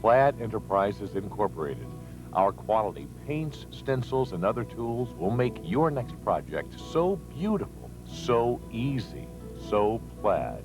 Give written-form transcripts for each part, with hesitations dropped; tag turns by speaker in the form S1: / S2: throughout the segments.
S1: Plaid Enterprises Incorporated. Our quality paints, stencils, and other tools will make your next project so beautiful, so easy, so Plaid.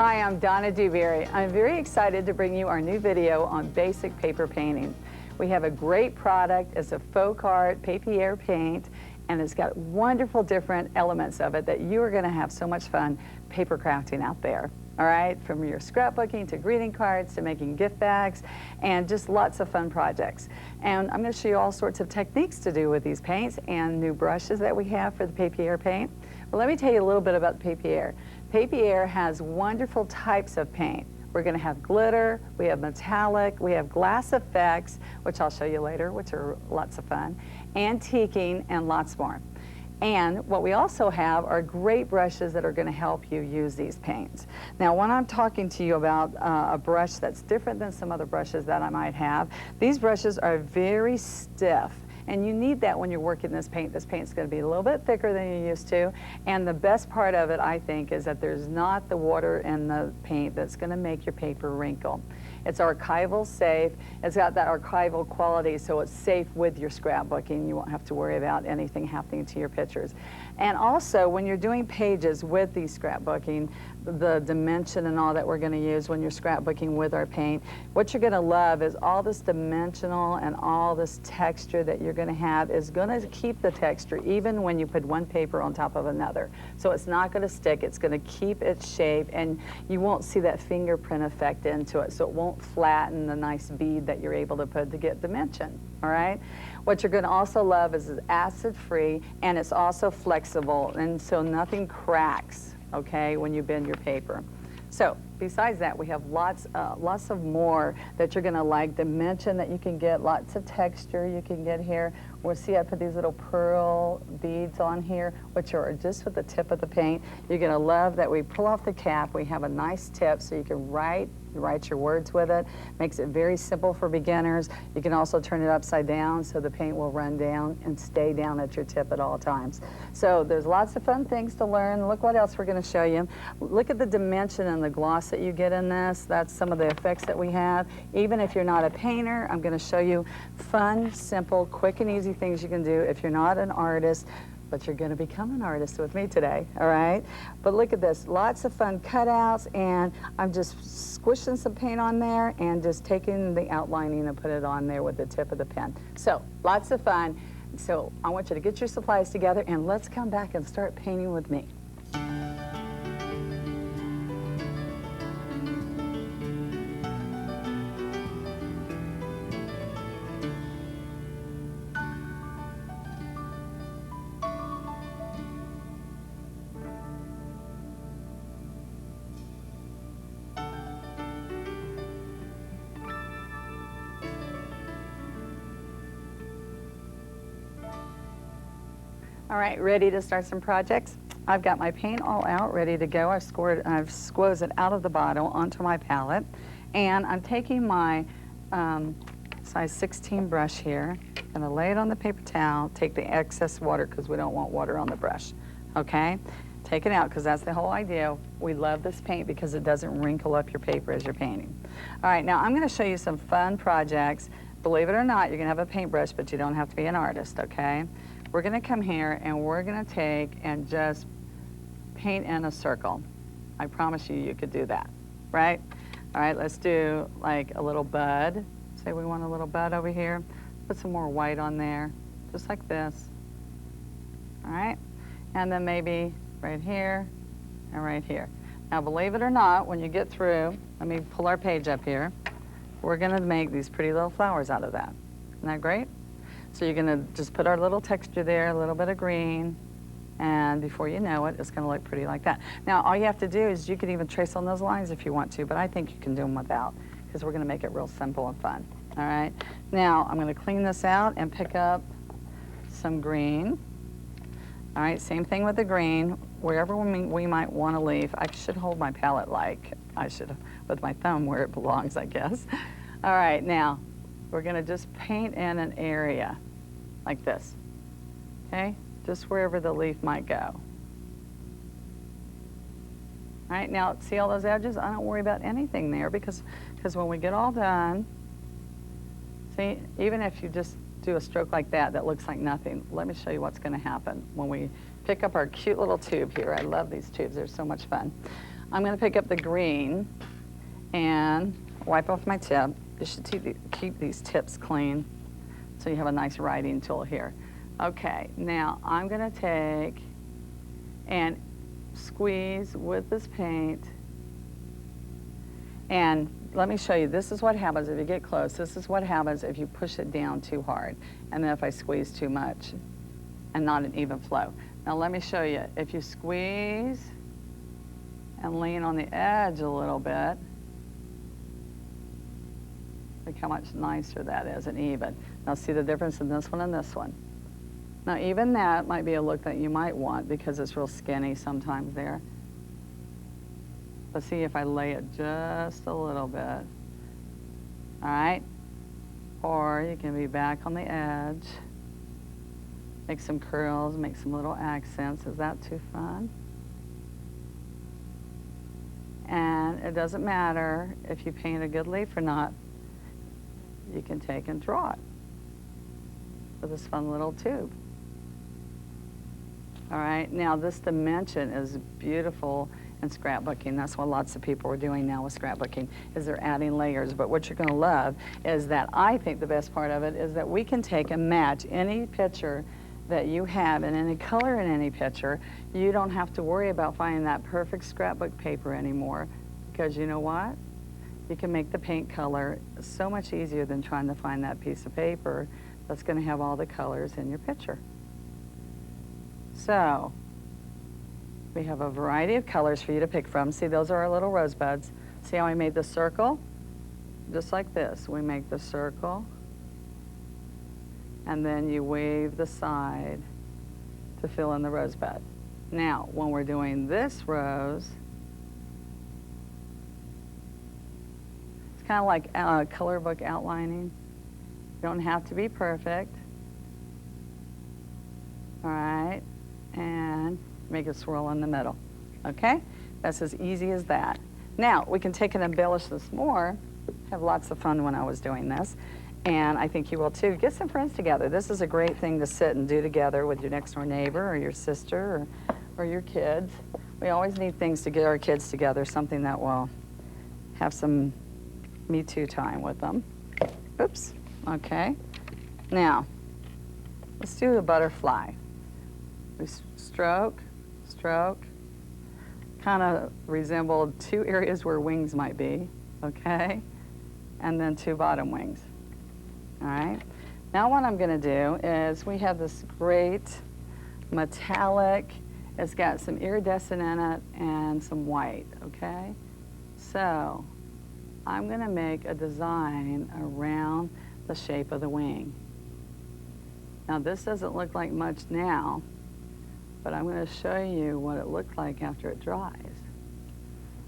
S2: Hi, I'm Donna Dewberry. I'm very excited to bring you our new video on basic paper painting. We have a great product. It's a folk art papier paint, and it's got wonderful different elements of it that you are going to have so much fun paper crafting out there. All right, from your scrapbooking to greeting cards to making gift bags, and just lots of fun projects. And I'm going to show you all sorts of techniques to do with these paints and new brushes that we have for the papier paint. Well, let me tell you a little bit about the papier. Papier has wonderful types of paint. We're going to have glitter, we have metallic, we have glass effects, which I'll show you later, which are lots of fun, antiquing, and lots more. And what we also have are great brushes that are going to help you use these paints. Now, when I'm talking to you about a brush that's different than some other brushes that I might have, these brushes are very stiff. And you need that when you're working this paint. This paint's going to be a little bit thicker than you're used to. And the best part of it, I think, is that there's not the water in the paint that's going to make your paper wrinkle. It's archival safe. It's got that archival quality, so it's safe with your scrapbooking. You won't have to worry about anything happening to your pictures. And also, when you're doing pages with these scrapbooking, the dimension and all that we're going to use when you're scrapbooking with our paint, what you're going to love is all this dimensional and all this texture that you're going to have is going to keep the texture even when you put one paper on top of another. So it's not going to stick. It's going to keep its shape, and you won't see that fingerprint effect into it, so it won't flatten the nice bead that you're able to put to get dimension. All right? What you're going to also love is it's acid-free, and it's also flexible, and so nothing cracks, okay, when you bend your paper. So besides that, we have lots of more that you're going to like. Dimension that you can get, lots of texture you can get here. We'll see I put these little pearl beads on here, which are just with the tip of the paint. You're going to love that we pull off the cap. We have a nice tip so you can write your words with it. Makes it very simple for beginners. You can also turn it upside down so the paint will run down and stay down at your tip at all times. So there's lots of fun things to learn. Look what else we're going to show you. Look at the dimension and the gloss that you get in this. That's some of the effects that we have. Even if you're not a painter, I'm going to show you fun, simple, quick and easy things you can do if you're not an artist. But you're going to become an artist with me today, all right? But look at this, lots of fun cutouts, and I'm just squishing some paint on there and just taking the outlining and put it on there with the tip of the pen. So, lots of fun. So, I want you to get your supplies together, and let's come back and start painting with me. All right, ready to start some projects? I've got my paint all out, ready to go. I've squoze it out of the bottle onto my palette, and I'm taking my size 16 brush here. I'm gonna lay it on the paper towel, take the excess water because we don't want water on the brush, okay? Take it out because that's the whole idea. We love this paint because it doesn't wrinkle up your paper as you're painting. All right, now I'm gonna show you some fun projects. Believe it or not, you're gonna have a paintbrush, but you don't have to be an artist, okay? We're going to come here and we're going to take and just paint in a circle. I promise you could do that, right? All right, let's do like a little bud. Say we want a little bud over here. Put some more white on there, just like this. All right, and then maybe right here and right here. Now, believe it or not, when you get through, let me pull our page up here. We're going to make these pretty little flowers out of that. Isn't that great? So you're going to just put our little texture there, a little bit of green, and before you know it, it's going to look pretty like that. Now, all you have to do is you can even trace on those lines if you want to, but I think you can do them without, because we're going to make it real simple and fun. All right? Now, I'm going to clean this out and pick up some green. All right, same thing with the green. Wherever we might want to leave, I should hold my palette like I should with my thumb where it belongs, I guess. All right, now we're going to just paint in an area like this, okay? Just wherever the leaf might go. All right, now see all those edges? I don't worry about anything there because when we get all done, see, even if you just do a stroke like that, that looks like nothing. Let me show you what's going to happen when we pick up our cute little tube here. I love these tubes. They're so much fun. I'm going to pick up the green and wipe off my tip. You should keep these tips clean so you have a nice writing tool here. Okay, now I'm going to take and squeeze with this paint. And let me show you, this is what happens if you get close. This is what happens if you push it down too hard. And then if I squeeze too much and not an even flow. Now let me show you, if you squeeze and lean on the edge a little bit, look how much nicer that is and even. Now see the difference in this one and this one. Now even that might be a look that you might want because it's real skinny sometimes there. But see if I lay it just a little bit. All right? Or you can be back on the edge. Make some curls, make some little accents. Is that too fun? And it doesn't matter if you paint a good leaf or not. You can take and draw it with this fun little tube. All right, now this dimension is beautiful in scrapbooking. That's what lots of people are doing now with scrapbooking, is they're adding layers. But what you're going to love is that I think the best part of it is that we can take and match any picture that you have in any color in any picture. You don't have to worry about finding that perfect scrapbook paper anymore, because you know what? You can make the paint color so much easier than trying to find that piece of paper that's going to have all the colors in your picture. So we have a variety of colors for you to pick from. See, those are our little rosebuds. See how I made the circle? Just like this. We make the circle, and then you wave the side to fill in the rosebud. Now, when we're doing this rose, it's kind of like color book outlining. You don't have to be perfect. All right, and make a swirl in the middle, okay? That's as easy as that. Now, we can take and embellish this more. Have lots of fun when I was doing this, and I think you will too. Get some friends together. This is a great thing to sit and do together with your next door neighbor or your sister or your kids. We always need things to get our kids together, something that will have some Me Too time with them. Oops, okay. Now, let's do the butterfly. We stroke, stroke, kind of resembled two areas where wings might be, okay? And then two bottom wings, all right? Now what I'm gonna do is we have this great metallic, it's got some iridescent in it and some white, okay? So I'm gonna make a design around the shape of the wing. Now this doesn't look like much now, but I'm going to show you what it looked like after it dries.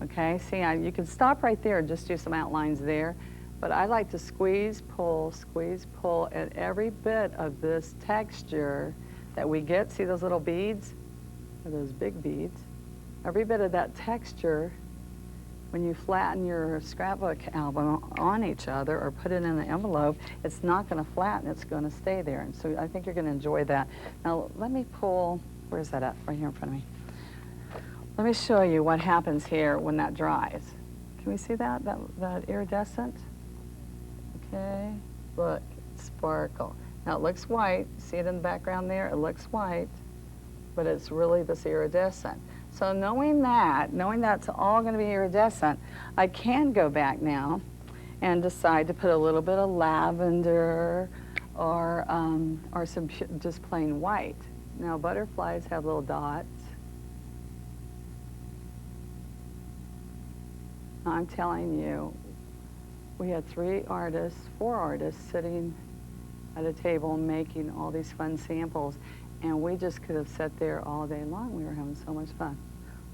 S2: Okay, see, you can stop right there and just do some outlines there, but I like to squeeze, pull, and every bit of this texture that we get, see those little beads, or those big beads, every bit of that texture, when you flatten your scrapbook album on each other or put it in an envelope, it's not going to flatten, it's going to stay there. And so I think you're going to enjoy that. Now let me pull, where's that at? Right here in front of me. Let me show you what happens here when that dries. Can we see that iridescent? Okay, look, sparkle. Now it looks white, see it in the background there? It looks white, but it's really this iridescent. So knowing that's all going to be iridescent, I can go back now and decide to put a little bit of lavender or some just plain white. Now butterflies have little dots. I'm telling you, we had 4 artists sitting at a table making all these fun samples. And we just could have sat there all day long. We were having so much fun.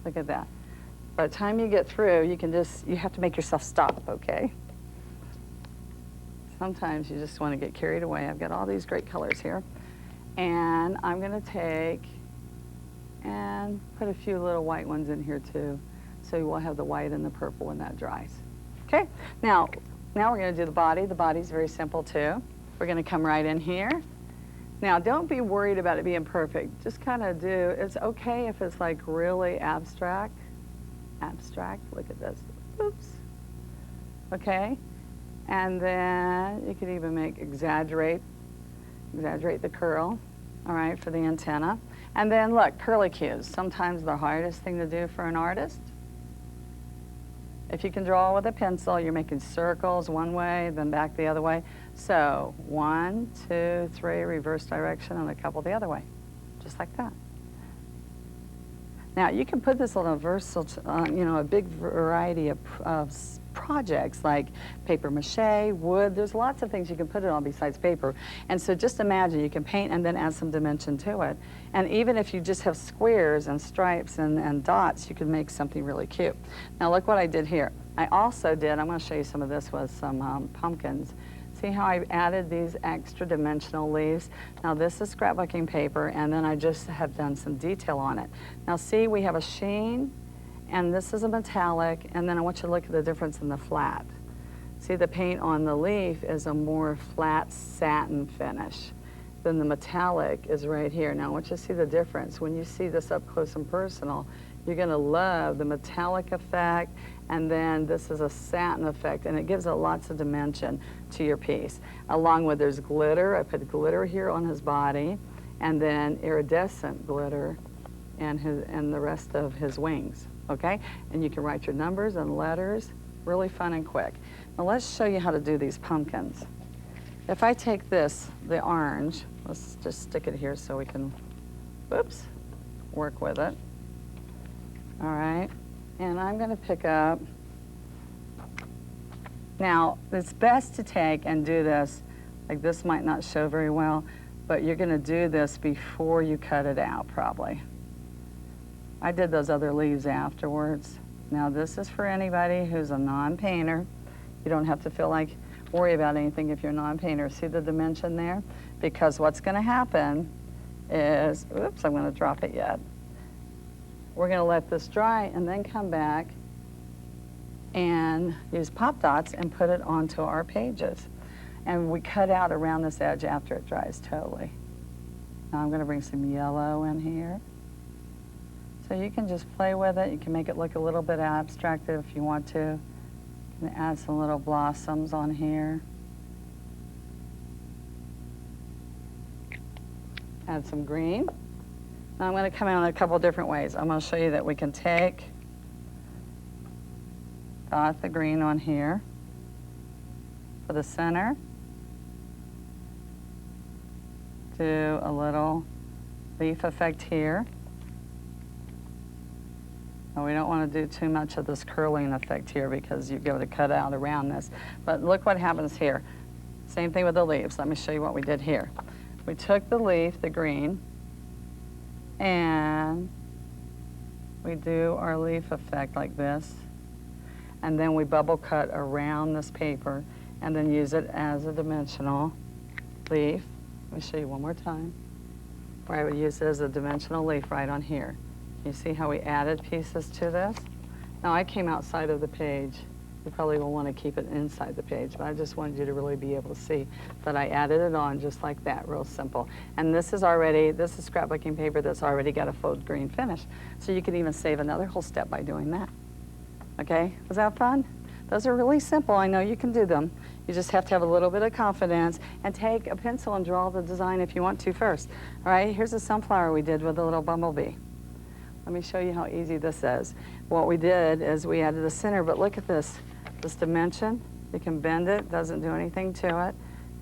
S2: Look at that. By the time you get through, you have to make yourself stop, okay? Sometimes you just want to get carried away. I've got all these great colors here. And I'm going to take and put a few little white ones in here too. So we'll have the white and the purple when that dries. Okay, now we're going to do the body. The body's very simple too. We're going to come right in here. Now, don't be worried about it being perfect. Just kind of do, it's okay if it's like really abstract. Abstract, look at this. Oops. Okay, and then you could even exaggerate the curl, all right, for the antenna. And then look, curlicues. Sometimes the hardest thing to do for an artist. If you can draw with a pencil, you're making circles one way, then back the other way. So 1, 2, 3, reverse direction, and a couple the other way, just like that. Now, you can put this on a a big variety of projects like paper mache, wood. There's lots of things you can put it on besides paper. And so just imagine you can paint and then add some dimension to it. And even if you just have squares and stripes and dots, you can make something really cute. Now, look what I did here. I also did, I'm going to show you some of this with some pumpkins. See how I added these extra dimensional leaves? Now this is scrapbooking paper, and then I just have done some detail on it. Now see, we have a sheen, and this is a metallic, and then I want you to look at the difference in the flat. See, the paint on the leaf is a more flat satin finish. Then the metallic is right here. Now I want you to see the difference. When you see this up close and personal, you're going to love the metallic effect, and then this is a satin effect, and it gives it lots of dimension to your piece. Along with there's glitter. I put glitter here on his body, and then iridescent glitter and the rest of his wings, okay? And you can write your numbers and letters, really fun and quick. Now let's show you how to do these pumpkins. If I take this, the orange, let's just stick it here so we can, whoops, work with it. All right, and I'm going to pick up, now it's best to take and do this, like this might not show very well, but you're going to do this before you cut it out probably. I did those other leaves afterwards. Now this is for anybody who's a non-painter. You don't have to worry about anything if you're a non-painter. See the dimension there? Because what's going to happen is, oops, I'm going to drop it yet. We're going to let this dry and then come back and use pop dots and put it onto our pages. And we cut out around this edge after it dries totally. Now I'm going to bring some yellow in here. So you can just play with it. You can make it look a little bit abstractive if you want to. You can add some little blossoms on here. Add some green. Now I'm going to come out in a couple different ways. I'm going to show you that we can dot the green on here for the center, do a little leaf effect here. Now we don't want to do too much of this curling effect here because you go to cut out around this. But look what happens here. Same thing with the leaves. Let me show you what we did here. We took the leaf, the green, and we do our leaf effect like this, and then we bubble cut around this paper and then use it as a dimensional leaf. Let me show you one more time, where I would use it as a dimensional leaf right on here. You see how we added pieces to this? Now I came outside of the page. You probably will want to keep it inside the page, but I just wanted you to really be able to see that I added it on just like that, real simple. And this is scrapbooking paper that's already got a faux green finish. So you can even save another whole step by doing that. Okay, was that fun? Those are really simple. I know you can do them. You just have to have a little bit of confidence and take a pencil and draw the design if you want to first. All right, here's a sunflower we did with a little bumblebee. Let me show you how easy this is. What we did is we added a center, but look at this dimension. You can bend it, doesn't do anything to it.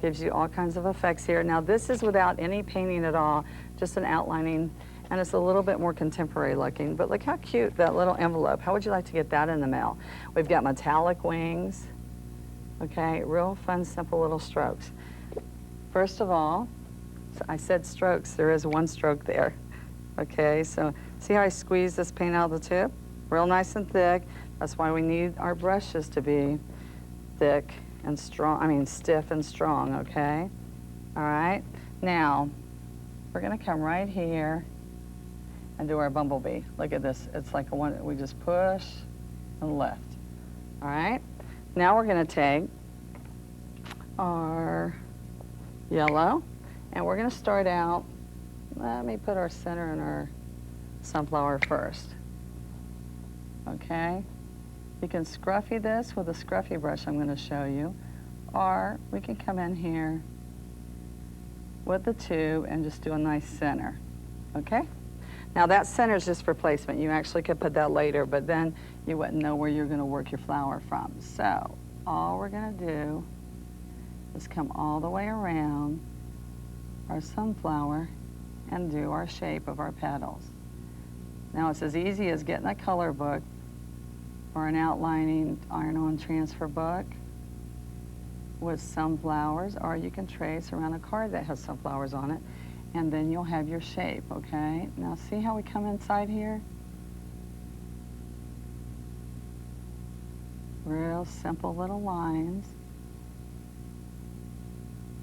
S2: Gives you all kinds of effects here. Now this is without any painting at all, just an outlining, and it's a little bit more contemporary looking, but look how cute that little envelope. How would you like to get that in the mail? We've got metallic wings, okay, real fun, simple little strokes. First of all, I said strokes, there is one stroke there. Okay, so see how I squeeze this paint out of the tube? Real nice and thick. That's why we need our brushes to be thick and strong, I mean stiff and strong, okay? All right, now we're gonna come right here and do our bumblebee. Look at this, it's like a one, we just push and lift. All right, now we're gonna take our yellow and we're gonna start out, let me put our center in our sunflower first. Okay, you can scruffy this with a scruffy brush I'm gonna show you, or we can come in here with the tube and just do a nice center, okay? Now that center is just for placement. You actually could put that later, but then you wouldn't know where you're gonna work your flower from. So all we're gonna do is come all the way around our sunflower and do our shape of our petals. Now it's as easy as getting a color book or an outlining iron-on transfer book with sunflowers, or you can trace around a card that has sunflowers on it, and then you'll have your shape, okay? Now see how we come inside here? Real simple little lines,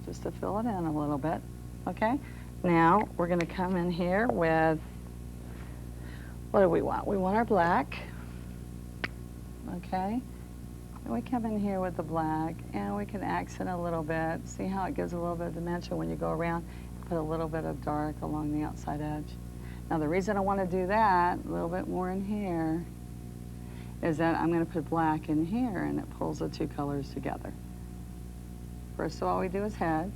S2: just to fill it in a little bit, okay? Now we're gonna come in here with, what do we want? We want our black, okay? And we come in here with the black and we can accent a little bit. See how it gives a little bit of dimension when you go around, put a little bit of dark along the outside edge. Now the reason I want to do that, a little bit more in here, is that I'm going to put black in here and it pulls the two colors together. First of all we do is head.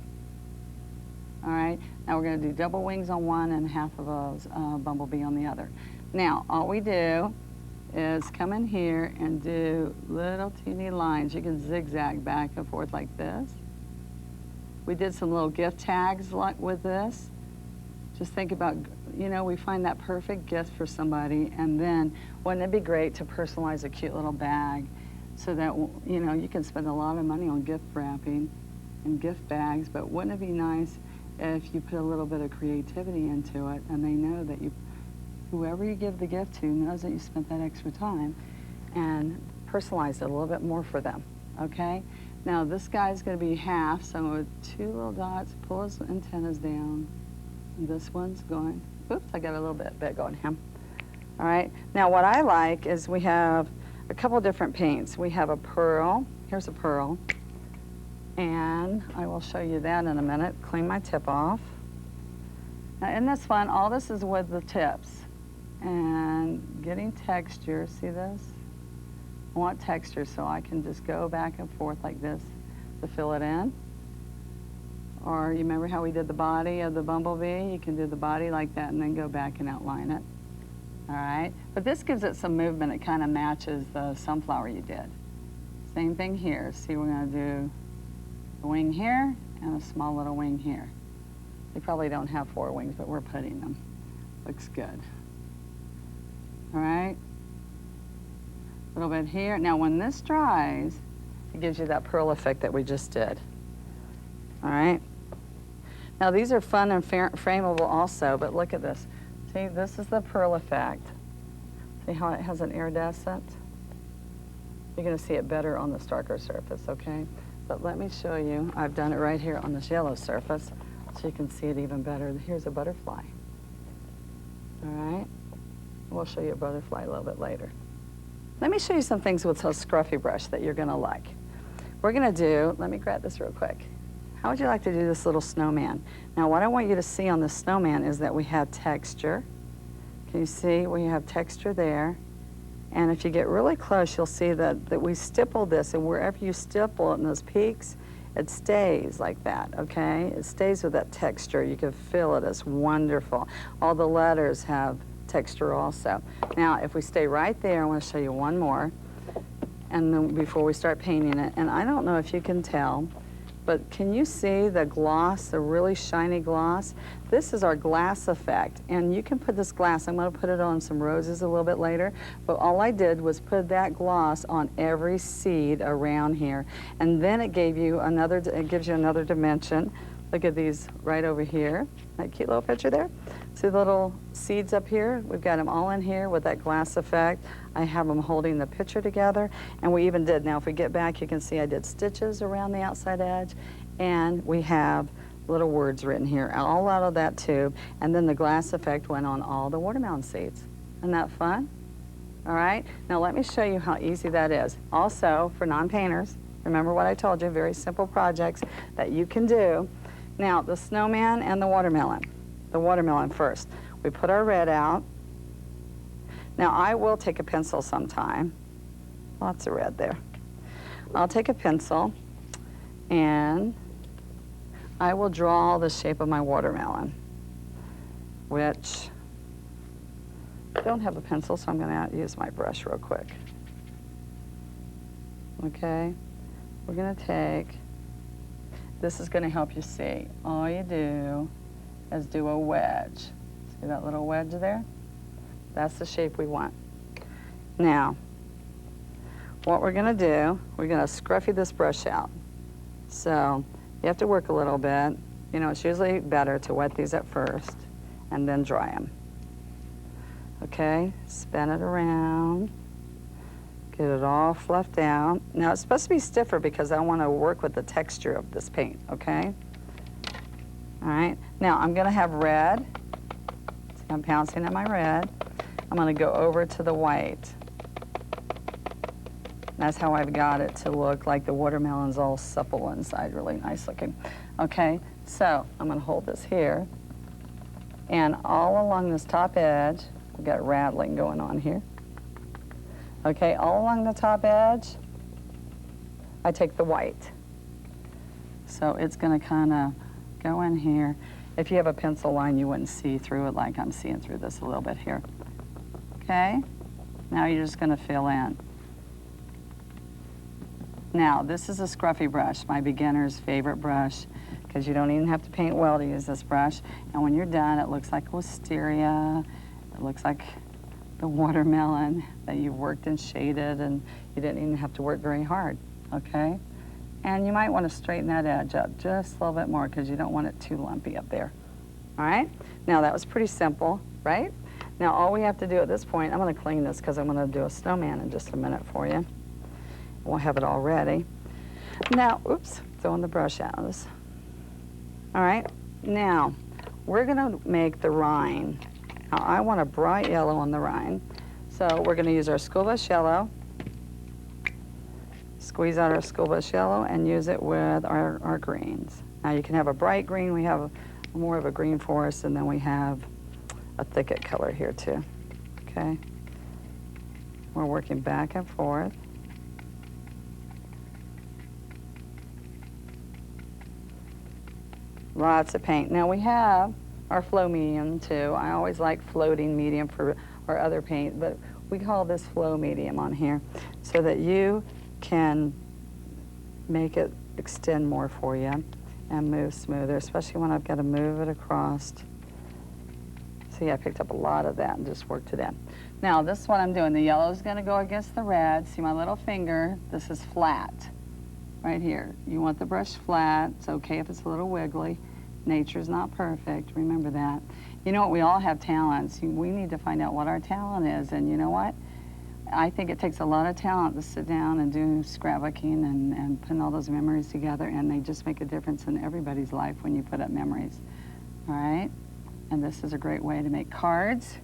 S2: All right, now we're going to do double wings on one and half of a bumblebee on the other. Now all we do is come in here and do little teeny lines. You can zigzag back and forth like this. We did some little gift tags like with this. Just think about, you know, we find that perfect gift for somebody, and then wouldn't it be great to personalize a cute little bag so that, you know, you can spend a lot of money on gift wrapping and gift bags, but wouldn't it be nice if you put a little bit of creativity into it and they know that you, whoever you give the gift to knows that you spent that extra time and personalized it a little bit more for them, okay? Now this guy's gonna be half, so with two little dots, pull his antennas down. And this one's going, oops, I got a little bit big on him. All right, now what I like is we have a couple different paints. We have a pearl, here's a pearl, and I will show you that in a minute. Clean my tip off. Now in this one, all this is with the tips and getting texture, see this? I want texture, so I can just go back and forth like this to fill it in. Or you remember how we did the body of the bumblebee? You can do the body like that and then go back and outline it. All right, but this gives it some movement. It kind of matches the sunflower you did. Same thing here. See, we're gonna do a wing here and a small little wing here. They probably don't have 4 wings, but we're putting them. Looks good. All right, a little bit here. Now when this dries, it gives you that pearl effect that we just did. All right. Now these are fun and frameable also, but look at this. See, this is the pearl effect. See how it has an iridescent? You're gonna see it better on the darker surface, okay? But let me show you. I've done it right here on this yellow surface, so you can see it even better. Here's a butterfly. All right. We'll show you a butterfly a little bit later. Let me show you some things with a scruffy brush that you're gonna like. We're gonna do, let me grab this real quick. How would you like to do this little snowman? Now what I want you to see on this snowman is that we have texture. Can you see we have texture there? And if you get really close, you'll see that we stipple this, and wherever you stipple it in those peaks, it stays like that, okay? It stays with that texture. You can feel it, it's wonderful. All the letters have texture also. Now, if we stay right there, I want to show you one more, and then before we start painting it, and I don't know if you can tell, but can you see the gloss, the really shiny gloss? This is our glass effect, and you can put this glass, I'm going to put it on some roses a little bit later, but all I did was put that gloss on every seed around here, and then it gave you another, it gives you another dimension. Look at these right over here. That cute little picture there. See the little seeds up here? We've got them all in here with that glass effect. I have them holding the picture together, and we even did, now if we get back, you can see I did stitches around the outside edge, and we have little words written here, all out of that tube, and then the glass effect went on all the watermelon seeds. Isn't that fun? All right, now let me show you how easy that is. Also, for non-painters, remember what I told you, very simple projects that you can do. Now, the snowman and the watermelon. The watermelon first. We put our red out. Now, I will take a pencil sometime. Lots of red there. I'll take a pencil and I will draw the shape of my watermelon, which I don't have a pencil, so I'm going to use my brush real quick. Okay, we're going to take, this is going to help you see. All you do is do a wedge. See that little wedge there? That's the shape we want. Now, what we're going to do, we're going to scruffy this brush out. So you have to work a little bit. You know, it's usually better to wet these at first and then dry them. Okay, spin it around, get it all fluffed out. Now it's supposed to be stiffer because I want to work with the texture of this paint, okay? All right, now I'm going to have red. See, I'm pouncing at my red. I'm going to go over to the white. That's how I've got it to look like the watermelon's all supple inside, really nice looking. Okay, so I'm going to hold this here, and all along this top edge, we've got rattling going on here. Okay, all along the top edge, I take the white. So it's going to kind of go in here. If you have a pencil line, you wouldn't see through it like I'm seeing through this a little bit here. Okay, now you're just going to fill in. Now, this is a scruffy brush, my beginner's favorite brush, because you don't even have to paint well to use this brush. And when you're done, it looks like wisteria. It looks like the watermelon that you worked and shaded, and you didn't even have to work very hard, okay? And you might want to straighten that edge up just a little bit more because you don't want it too lumpy up there. All right? Now, that was pretty simple, right? Now, all we have to do at this point, I'm going to clean this because I'm going to do a snowman in just a minute for you. We'll have it all ready. Now, oops, throwing the brush out. All right, now, we're going to make the rind. Now, I want a bright yellow on the rind, so we're going to use our school bus yellow, squeeze out our school bus yellow, and use it with our greens. Now, you can have a bright green. We have more of a green forest, and then we have a thicket color here, too. Okay? We're working back and forth. Lots of paint. Now we have our flow medium too. I always like floating medium for our other paint, but we call this flow medium on here so that you can make it extend more for you and move smoother, especially when I've got to move it across. See, I picked up a lot of that and just worked it in. Now this is what I'm doing. The yellow is going to go against the red. See my little finger? This is flat. Right here. You want the brush flat. It's okay if it's a little wiggly. Nature's not perfect. Remember that. You know what? We all have talents. We need to find out what our talent is. And you know what? I think it takes a lot of talent to sit down and do scrapbooking and putting all those memories together, and they just make a difference in everybody's life when you put up memories. All right? And this is a great way to make cards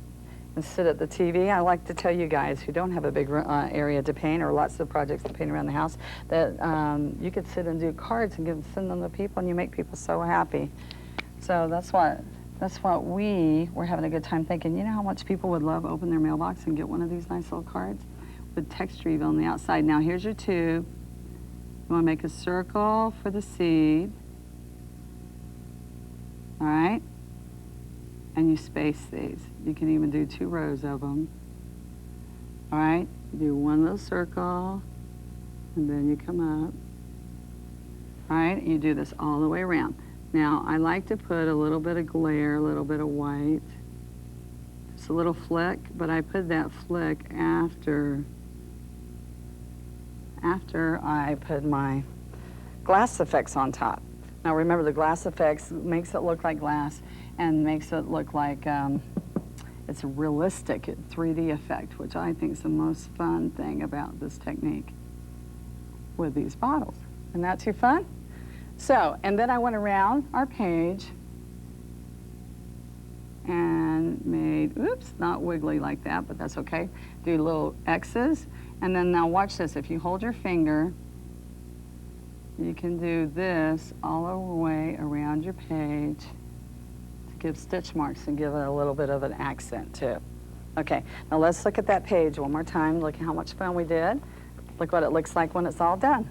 S2: and sit at the TV. I like to tell you guys who don't have a big area to paint or lots of projects to paint around the house that you could sit and do cards and send them to people, and you make people so happy. So that's what we were having a good time thinking. You know how much people would love open their mailbox and get one of these nice little cards with text reveal on the outside. Now here's your tube. You want to make a circle for the seed. All right? And you space these. You can even do 2 rows of them. All right, do one little circle, and then you come up. All right, and you do this all the way around. Now, I like to put a little bit of glare, a little bit of white, just a little flick, but I put that flick after I put my glass effects on top. Now remember, the glass effects makes it look like glass and makes it look like it's a realistic 3D effect, which I think is the most fun thing about this technique with these bottles. Isn't that too fun? So, and then I went around our page and made, oops, not wiggly like that, but that's okay. Do little X's, and then now watch this. If you hold your finger, you can do this all the way around your page to give stitch marks and give it a little bit of an accent too. Okay, now let's look at that page one more time. Look how much fun we did. Look what it looks like when it's all done.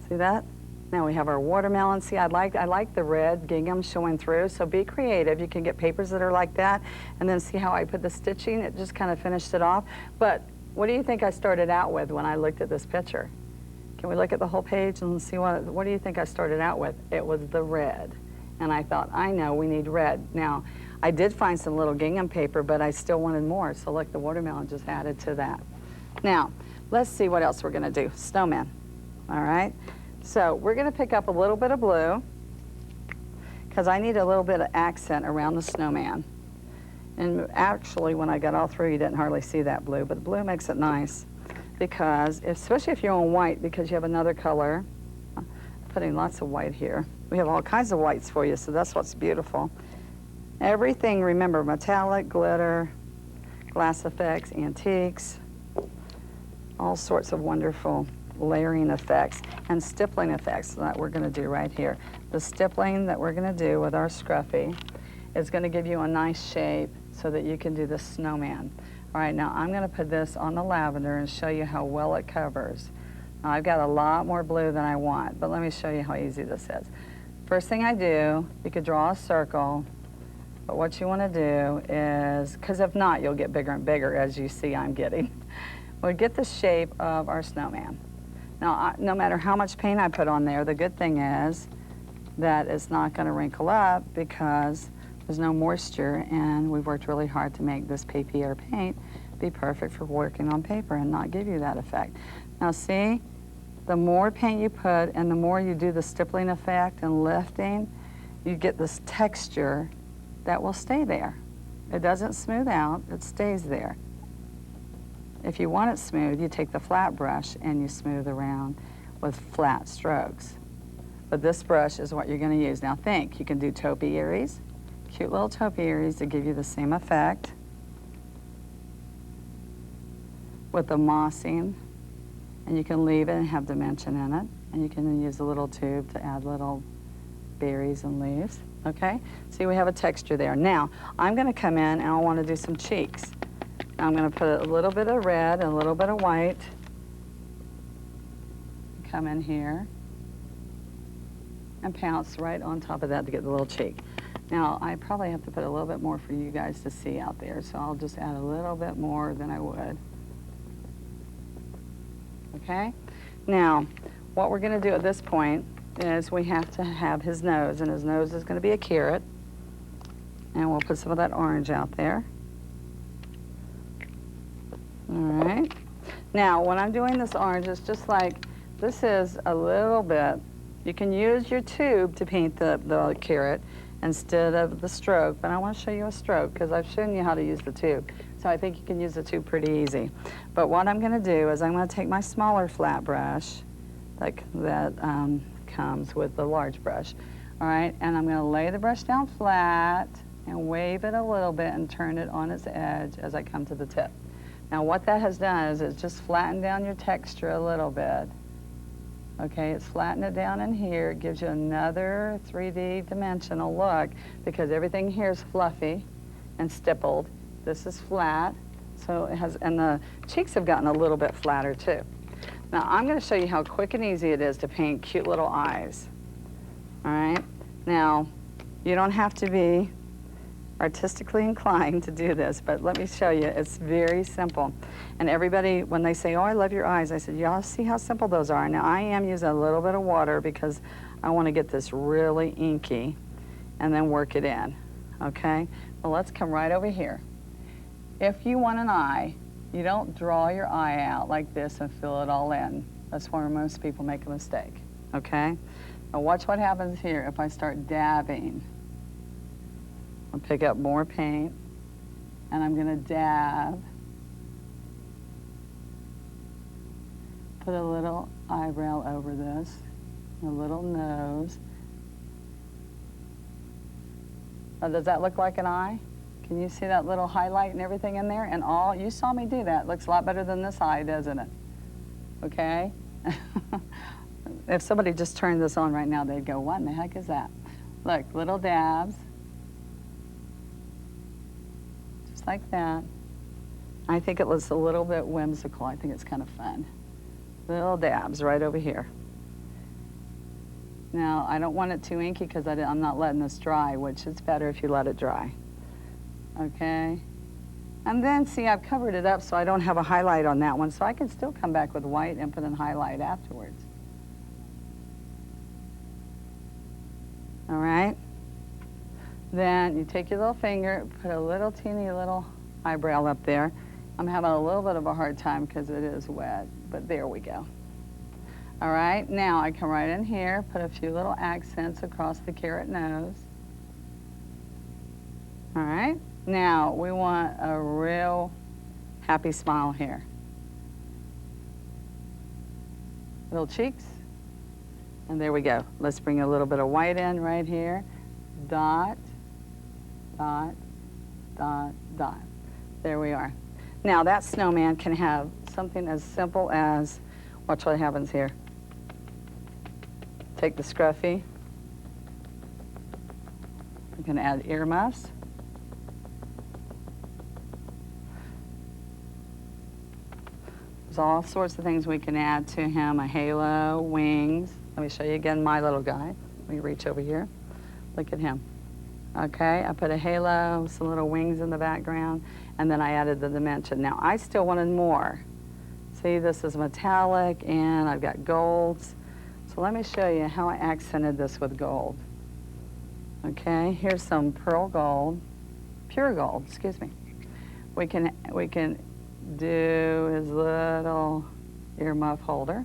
S2: See that? Now we have our watermelon. See, I like the red gingham showing through, so be creative. You can get papers that are like that, and then see how I put the stitching? It just kind of finished it off. But what do you think I started out with when I looked at this picture? Can we look at the whole page and see what do you think I started out with? It was the red. And I thought, I know, we need red. Now, I did find some little gingham paper, but I still wanted more, so look, the watermelon just added to that. Now, let's see what else we're gonna do. Snowman, all right? So we're gonna pick up a little bit of blue, because I need a little bit of accent around the snowman. And actually, when I got all through, you didn't hardly see that blue, but blue makes it nice, because, especially if you're on white, because you have another color. I'm putting lots of white here. We have all kinds of whites for you, so that's what's beautiful. Everything, remember, metallic, glitter, glass effects, antiques, all sorts of wonderful layering effects and stippling effects that we're going to do right here. The stippling that we're going to do with our scruffy is going to give you a nice shape so that you can do the snowman. All right, now I'm going to put this on the lavender and show you how well it covers. Now, I've got a lot more blue than I want, but let me show you how easy this is. First thing I do, you could draw a circle, but what you want to do is, because if not, you'll get bigger and bigger, as you see I'm getting. We'll get the shape of our snowman. Now, no matter how much paint I put on there, the good thing is that it's not going to wrinkle up because there's no moisture, and we've worked really hard to make this papier paint be perfect for working on paper and not give you that effect. Now see, the more paint you put and the more you do the stippling effect and lifting, you get this texture that will stay there. It doesn't smooth out, it stays there. If you want it smooth, you take the flat brush and you smooth around with flat strokes. But this brush is what you're going to use. Now think, you can do topiaries, cute little topiaries to give you the same effect with the mossing, and you can leave it and have dimension in it, and you can use a little tube to add little berries and leaves. Okay, see, we have a texture there. Now, I'm going to come in and I want to do some cheeks. I'm going to put a little bit of red and a little bit of white. Come in here and pounce right on top of that to get the little cheek. Now, I probably have to put a little bit more for you guys to see out there, so I'll just add a little bit more than I would. Okay? Now, what we're going to do at this point is we have to have his nose, and his nose is going to be a carrot. And we'll put some of that orange out there. All right. Now, when I'm doing this orange, it's just like, this is a little bit, you can use your tube to paint the carrot instead of the stroke, but I want to show you a stroke because I've shown you how to use the tube. So I think you can use the tube pretty easy. But what I'm going to do is I'm going to take my smaller flat brush that comes with the large brush, all right, and I'm going to lay the brush down flat and wave it a little bit and turn it on its edge as I come to the tip. Now what that has done is it's just flattened down your texture a little bit. Okay, it's flattened it down in here. It gives you another 3D dimensional look because everything here is fluffy and stippled. This is flat, so it has, and the cheeks have gotten a little bit flatter too. Now I'm going to show you how quick and easy it is to paint cute little eyes. All right, now you don't have to be artistically inclined to do this, but let me show you. It's very simple. And everybody, when they say, oh, I love your eyes, I said, y'all see how simple those are. Now, I am using a little bit of water because I want to get this really inky and then work it in, okay? Well, let's come right over here. If you want an eye, you don't draw your eye out like this and fill it all in. That's where most people make a mistake, okay? Now watch what happens here if I start dabbing. I'll pick up more paint, and I'm gonna dab. Put a little eyebrow over this, a little nose. Now, does that look like an eye? Can you see that little highlight and everything in there? And all, you saw me do that. Looks a lot better than this eye, doesn't it? Okay? If somebody just turned this on right now, they'd go, what in the heck is that? Look, little dabs. Just like that. I think it was a little bit whimsical. I think it's kind of fun. Little dabs right over here. Now, I don't want it too inky because I'm not letting this dry, which is better if you let it dry. Okay? And then, see, I've covered it up so I don't have a highlight on that one, so I can still come back with white and put in highlight afterwards. All right? Then you take your little finger, put a little teeny little eyebrow up there. I'm having a little bit of a hard time because it is wet, but there we go. All right, now I come right in here, put a few little accents across the carrot nose. All right, now we want a real happy smile here. Little cheeks, and there we go. Let's bring a little bit of white in right here. Dot, dot, dot, dot. There we are. Now that snowman can have something as simple as, watch what happens here. Take the scruffy. I'm gonna add earmuffs. There's all sorts of things we can add to him, a halo, wings. Let me show you again my little guy. Let me reach over here. Look at him. Okay, I put a halo, some little wings in the background, and then I added the dimension. Now, I still wanted more. See, this is metallic, and I've got golds. So let me show you how I accented this with gold. Okay, here's some pearl gold, pure gold, excuse me. We can do his little earmuff holder,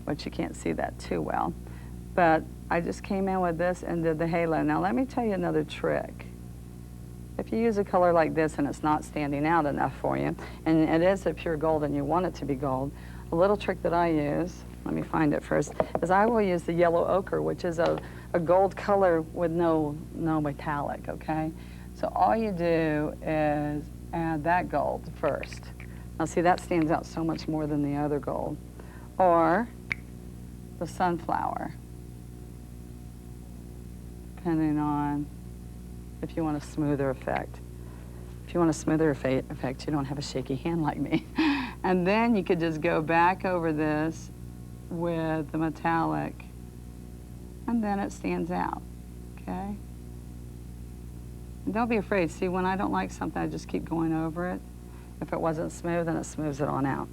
S2: which you can't see that too well. But I just came in with this and did the halo. Now let me tell you another trick. If you use a color like this and it's not standing out enough for you, and it is a pure gold and you want it to be gold, a little trick that I use, let me find it first, is I will use the yellow ochre, which is a gold color with no metallic, okay? So all you do is add that gold first. Now see, that stands out so much more than the other gold. Or the sunflower, depending on if you want a smoother effect. If you want a smoother effect, you don't have a shaky hand like me. And then you could just go back over this with the metallic, and then it stands out, okay? And don't be afraid. See, when I don't like something, I just keep going over it. If it wasn't smooth, then it smooths it on out.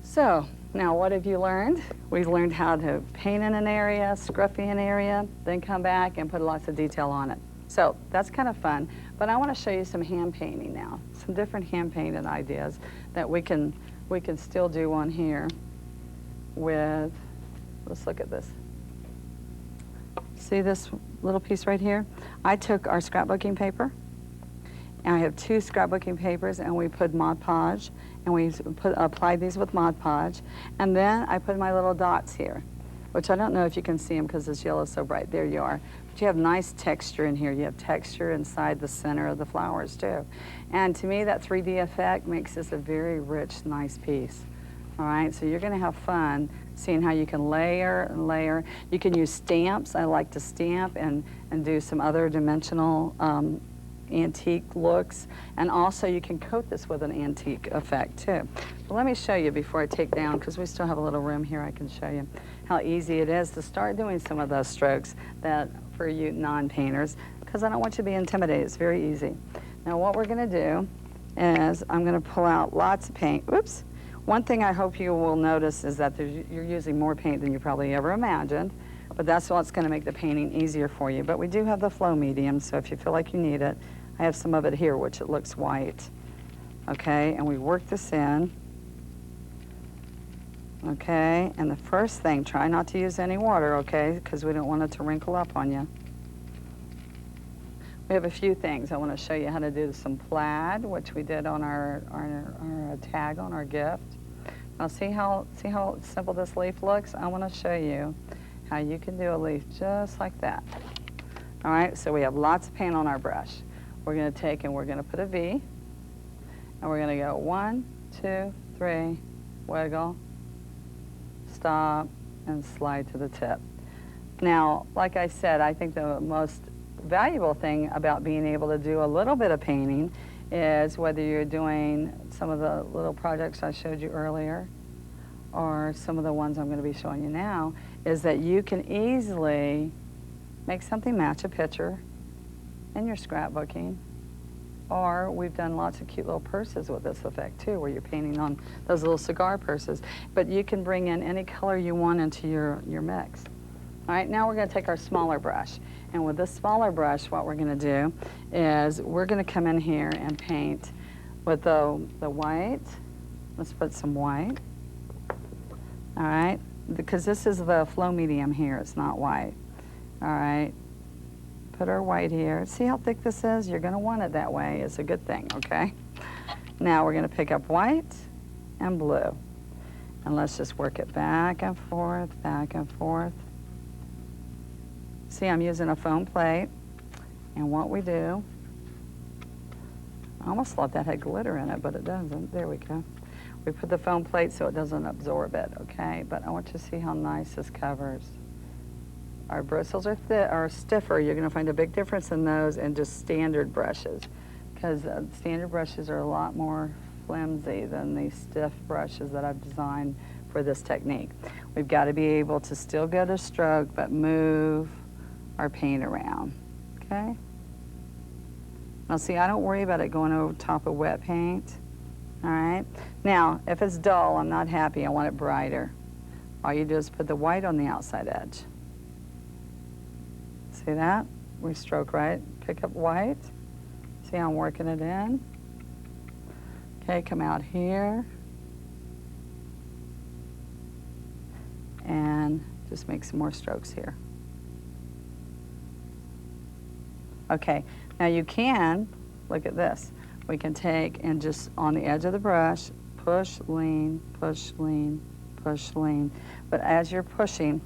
S2: So, now what have you learned? We've learned how to paint in an area, scruffy an area, then come back and put lots of detail on it. So, that's kind of fun, but I want to show you some hand painting now, some different hand painted ideas that we can still do on here with, let's look at this. See this little piece right here? I took our scrapbooking paper, and I have 2 scrapbooking papers, and we put Mod Podge, and we applied these with Mod Podge, and then I put my little dots here, which I don't know if you can see them because this yellow is so bright. There you are. But you have nice texture in here. You have texture inside the center of the flowers too. And to me, that 3D effect makes this a very rich, nice piece. All right, so you're gonna have fun seeing how you can layer and layer. You can use stamps. I like to stamp and do some other dimensional antique looks, and also you can coat this with an antique effect too. But let me show you before I take down, because we still have a little room here, I can show you how easy it is to start doing some of those strokes that for you non-painters, because I don't want you to be intimidated. It's very easy. Now what we're going to do is I'm going to pull out lots of paint. Oops. One thing I hope you will notice is that you're using more paint than you probably ever imagined, but that's what's going to make the painting easier for you. But we do have the flow medium, so if you feel like you need it, I have some of it here, which it looks white. Okay, and we work this in. Okay, and the first thing, try not to use any water, okay, because we don't want it to wrinkle up on you. We have a few things. I want to show you how to do some plaid, which we did on our tag on our gift. Now see how simple this leaf looks? I want to show you how you can do a leaf just like that. All right, so we have lots of paint on our brush. We're going to take and we're going to put a V, and we're going to go 1, 2, 3, wiggle, stop, and slide to the tip. Now, like I said, I think the most valuable thing about being able to do a little bit of painting is whether you're doing some of the little projects I showed you earlier or some of the ones I'm going to be showing you now, is that you can easily make something match a picture in your scrapbooking. Or we've done lots of cute little purses with this effect too, where you're painting on those little cigar purses. But you can bring in any color you want into your mix. All right, now we're going to take our smaller brush. And with this smaller brush, what we're going to do is we're going to come in here and paint with the white. Let's put some white. All right, because this is the flow medium here, it's not white. All right, put our white here. See how thick this is? You're going to want it that way. It's a good thing, okay? Now we're going to pick up white and blue. And let's just work it back and forth, back and forth. See, I'm using a foam plate, and what we do, I almost thought that had glitter in it, but it doesn't. There we go. We put the foam plate so it doesn't absorb it, okay? But I want you to see how nice this covers. Our bristles are stiffer. You're going to find a big difference in those and just standard brushes, because standard brushes are a lot more flimsy than these stiff brushes that I've designed for this technique. We've got to be able to still go to stroke, but move our paint around, okay? Now see, I don't worry about it going over top of wet paint, all right? Now, if it's dull, I'm not happy, I want it brighter. All you do is put the white on the outside edge. See that? We stroke right, pick up white. See how I'm working it in? Okay, come out here. And just make some more strokes here. Okay, now you can, look at this. We can take and just on the edge of the brush, push, lean, push, lean, push, lean. But as you're pushing,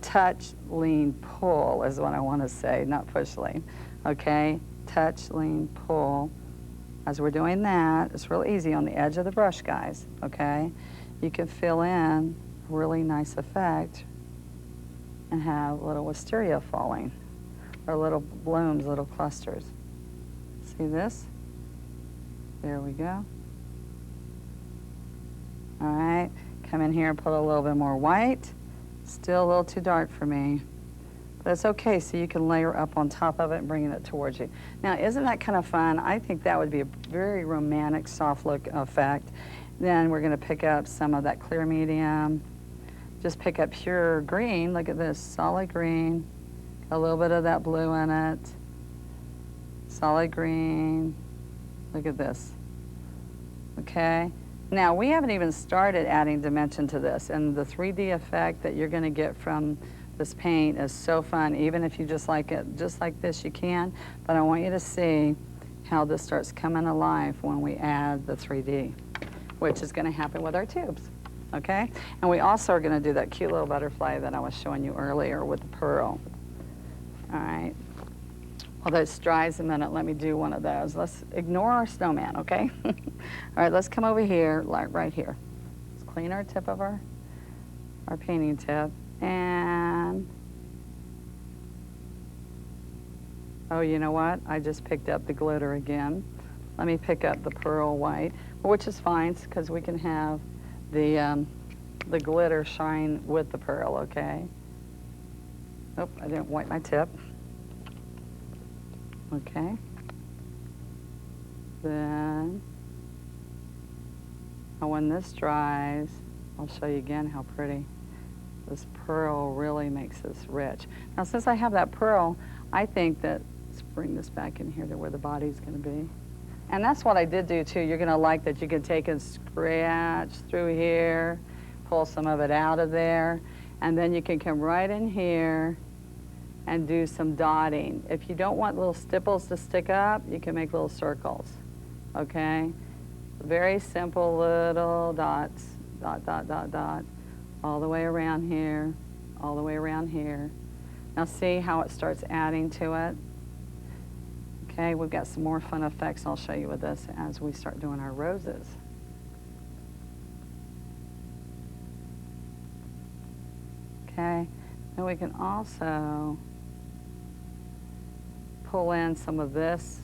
S2: touch, lean, pull is what I want to say, not push, lean. Okay, touch, lean, pull. As we're doing that, it's real easy on the edge of the brush, guys, okay? You can fill in a really nice effect and have little wisteria falling, or little blooms, little clusters. See this? There we go. All right, come in here and put a little bit more white. Still a little too dark for me. That's okay, so you can layer up on top of it and bringing it towards you. Now, isn't that kind of fun? I think that would be a very romantic, soft look effect. Then we're gonna pick up some of that clear medium. Just pick up pure green. Look at this, solid green. A little bit of that blue in it. Solid green. Look at this. Okay? Now, we haven't even started adding dimension to this, and the 3D effect that you're gonna get from this paint is so fun. Even if you just like it just like this, you can, but I want you to see how this starts coming alive when we add the 3D, which is gonna happen with our tubes, okay? And we also are gonna do that cute little butterfly that I was showing you earlier with the pearl. All right, while this dries a minute, let me do one of those. Let's ignore our snowman, okay? All right, let's come over here, like right here. Let's clean our tip of our painting tip. And Oh, you know what? I just picked up the glitter again. Let me pick up the pearl white, which is fine because we can have the glitter shine with the pearl, okay? Oh, I didn't wipe my tip. Okay. Then, when this dries, I'll show you again how pretty. This pearl really makes this rich. Now, since I have that pearl, I think that, let's bring this back in here to where the body's gonna be. And that's what I did do too. You're gonna like that you can take and scratch through here, pull some of it out of there, and then you can come right in here and do some dotting. If you don't want little stipples to stick up, you can make little circles, okay? Very simple little dots, dot, dot, dot, dot, all the way around here, all the way around here. Now see how it starts adding to it? Okay, we've got some more fun effects I'll show you with this as we start doing our roses. Okay, and we can also pull in some of this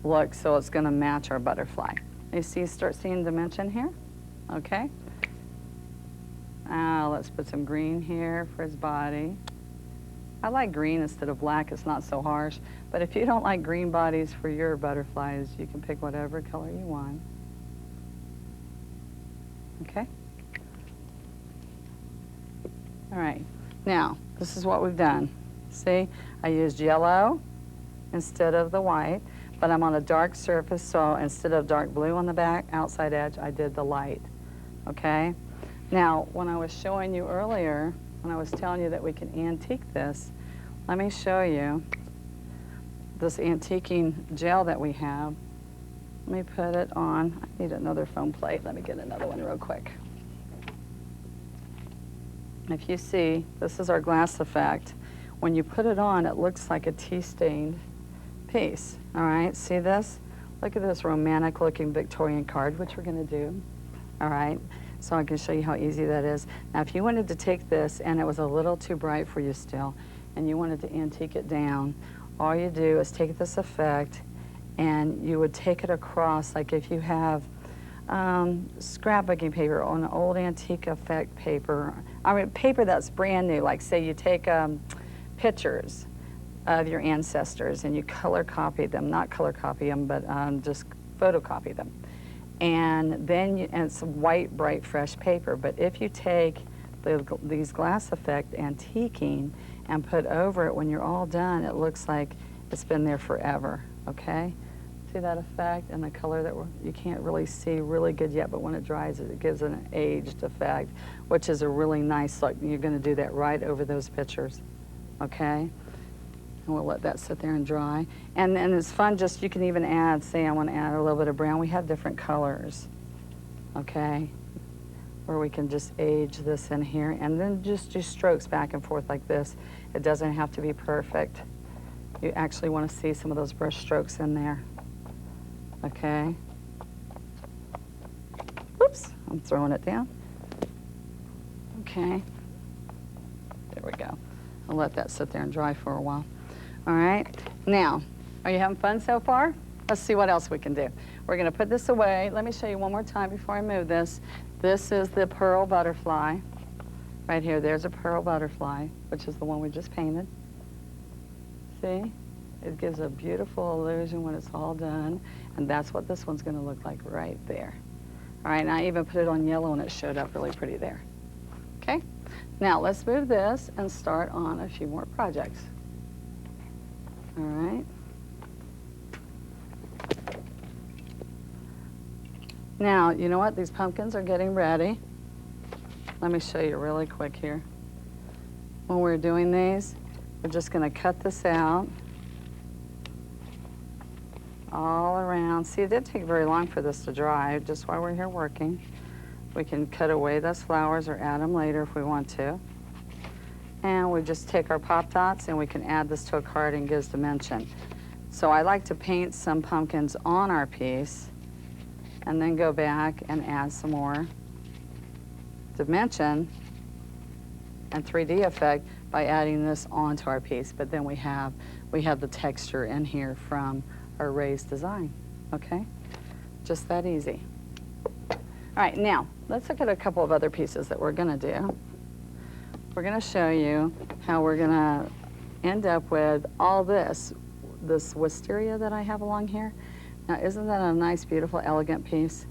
S2: look so it's going to match our butterfly. You see, start seeing dimension here? Okay. Now let's put some green here for his body. I like green instead of black, it's not so harsh. But if you don't like green bodies for your butterflies, you can pick whatever color you want. Okay? All right, now, this is what we've done. See, I used yellow instead of the white, but I'm on a dark surface, so instead of dark blue on the back, outside edge, I did the light, okay? Now, when I was showing you earlier, when I was telling you that we can antique this, let me show you this antiquing gel that we have. Let me put it on. I need another foam plate. Let me get another one real quick. If you see, this is our glass effect. When you put it on, it looks like a tea-stained piece. All right, see this? Look at this romantic looking Victorian card, which we're gonna do. All right, so I can show you how easy that is. Now, if you wanted to take this and it was a little too bright for you still, and you wanted to antique it down, all you do is take this effect and you would take it across, like if you have scrapbooking paper on an old antique effect paper, I mean paper that's brand new, like say you take pictures of your ancestors and you color copy them, not color copy them, but just photocopy them. And then and it's white, bright, fresh paper. But if you take these glass effect antiquing and put over it when you're all done, it looks like it's been there forever, okay? See that effect and the color that you can't really see really good yet, but when it dries, it gives an aged effect, which is a really nice look. You're gonna do that right over those pictures, okay? And we'll let that sit there and dry. And it's fun, just you can even add, say I want to add a little bit of brown. We have different colors, okay? Where we can just age this in here and then just do strokes back and forth like this. It doesn't have to be perfect. You actually want to see some of those brush strokes in there, okay? Oops, I'm throwing it down. Okay, there we go. I'll let that sit there and dry for a while. All right, now, are you having fun so far? Let's see what else we can do. We're gonna put this away. Let me show you one more time before I move this. This is the pearl butterfly. Right here, there's a pearl butterfly, which is the one we just painted. See? It gives a beautiful illusion when it's all done, and that's what this one's gonna look like right there. All right, and I even put it on yellow and it showed up really pretty there. Okay, now let's move this and start on a few more projects. All right. Now, you know what? These pumpkins are getting ready. Let me show you really quick here. When we're doing these, we're just going to cut this out all around. See, it didn't take very long for this to dry, just while we're here working. We can cut away those flowers or add them later if we want to. And we just take our pop dots and we can add this to a card and gives dimension. So I like to paint some pumpkins on our piece and then go back and add some more dimension and 3D effect by adding this onto our piece, but then we have the texture in here from our raised design, okay? Just that easy. All right, now, let's look at a couple of other pieces that we're gonna do. We're gonna show you how we're gonna end up with all this wisteria that I have along here. Now, isn't that a nice, beautiful, elegant piece?